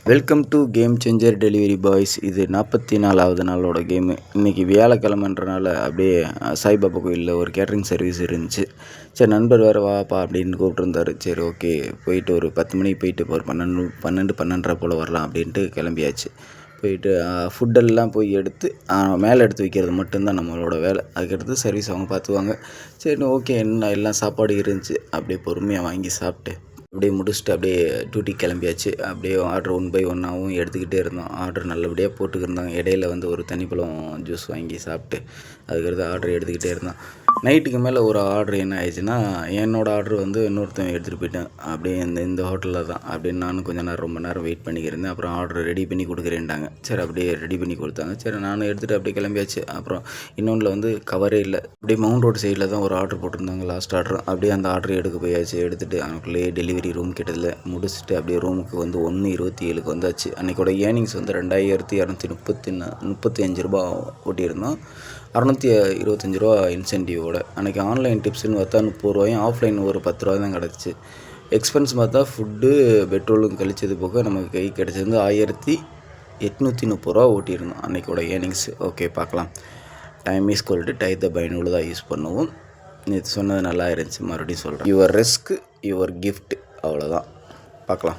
Welcome to game changer delivery boys. இது 44வது நாளோட game. இன்றைக்கி வியாழக்கிழமைன்றனால அப்படியே சாய்பாபா கோயிலில் ஒரு கேட்ரிங் சர்வீஸ் இருந்துச்சு. சரி, நண்பர் வேறு வாப்பா அப்படின்னு கூப்பிட்ருந்தாரு. சரி, ஓகே, போயிட்டு ஒரு 10 மணிக்கு போயிட்டு ஒரு 12 போல் வரலாம் அப்படின்ட்டு கிளம்பியாச்சு. போயிட்டு ஃபுட்டெல்லாம் போய் எடுத்து மேலே எடுத்து வைக்கிறது மட்டும்தான் நம்மளோட வேலை. அதுக்கடுத்து சர்வீஸ் அவங்க பார்த்துக்குவாங்க. சரி, ஓகே, என்ன எல்லாம் சாப்பாடு இருந்துச்சு. அப்படியே பொறுமையாக வாங்கி சாப்பிட்டு அப்படியே முடிச்சுட்டு அப்படியே டியூட்டிக்கு கிளம்பியாச்சு. அப்படியே ஆர்டர் ஒன் பை ஒன்னாகவும் எடுத்துக்கிட்டே இருந்தோம். ஆர்டர் நல்லபடியாக போட்டுக்கிருந்தாங்க. இடையில வந்து ஒரு தண்ணிப்பழம் ஜூஸ் வாங்கி சாப்பிட்டு அதுக்கடுத்து ஆர்டர் எடுத்துக்கிட்டே இருந்தோம். நைட்டுக்கு மேலே ஒரு ஆர்டர் என்ன ஆயிடுச்சுன்னா, என்னோடய ஆர்டர் வந்து இன்னொருத்தன் எடுத்துகிட்டு போயிட்டேன். அப்படியே இந்த ஹோட்டலில் தான். அப்படின்னு நானும் கொஞ்சம் நேரம் ரொம்ப நேரம் வெயிட் பண்ணிக்கிருந்தேன். அப்புறம் ஆர்டர் ரெடி பண்ணி கொடுக்குறேன்ட்டாங்க. சரி, அப்படியே ரெடி பண்ணி கொடுத்தாங்க. சரி, நானும் எடுத்துகிட்டு அப்படியே கிளம்பியாச்சு. அப்புறம் இன்னொன்றில் வந்து கவரே இல்லை. அப்படியே மவுண்ட் ரோடு சைடில் தான் ஒரு ஆர்டர் போட்டிருந்தாங்க, லாஸ்ட் ஆர்டர். அப்படியே அந்த ஆர்டர் எடுக்க போயாச்சு. எடுத்துகிட்டு அவனுக்குள்ளேயே டெலிவரி ரூம் கிட்டதில் முடிச்சுட்டு அப்படியே ரூமுக்கு வந்து 1:27 வந்தாச்சு. அன்றைக்கோட ஏர்னிங்ஸ் வந்து 2235 ரூபா ஓட்டியிருந்தோம். 625 ரூபா இன்சென்டிவோட. அன்றைக்கி ஆன்லைன் டிப்ஸ்னு பார்த்தா 30 ரூபாயும், ஆஃப்லைன் ஒரு 10 ரூபா தான் கிடச்சிச்சு. எக்ஸ்பென்ஸ் பார்த்தா ஃபுட்டு பெட்ரோலும் கழிச்சது போக நமக்கு கை கிடச்சது வந்து 1830 ரூபா ஓட்டியிருந்தோம் அன்றைக்கோட ஏர்னிங்ஸ். ஓகே, பார்க்கலாம். Time is gold. டயத்தை பயனுள்ளதாக யூஸ் பண்ணுவோம். நேற்று சொன்னது நல்லா இருந்துச்சு, மறுபடியும் சொல்கிறேன். Your risk your gift. அவ்வளோதான். பார்க்கலாம்.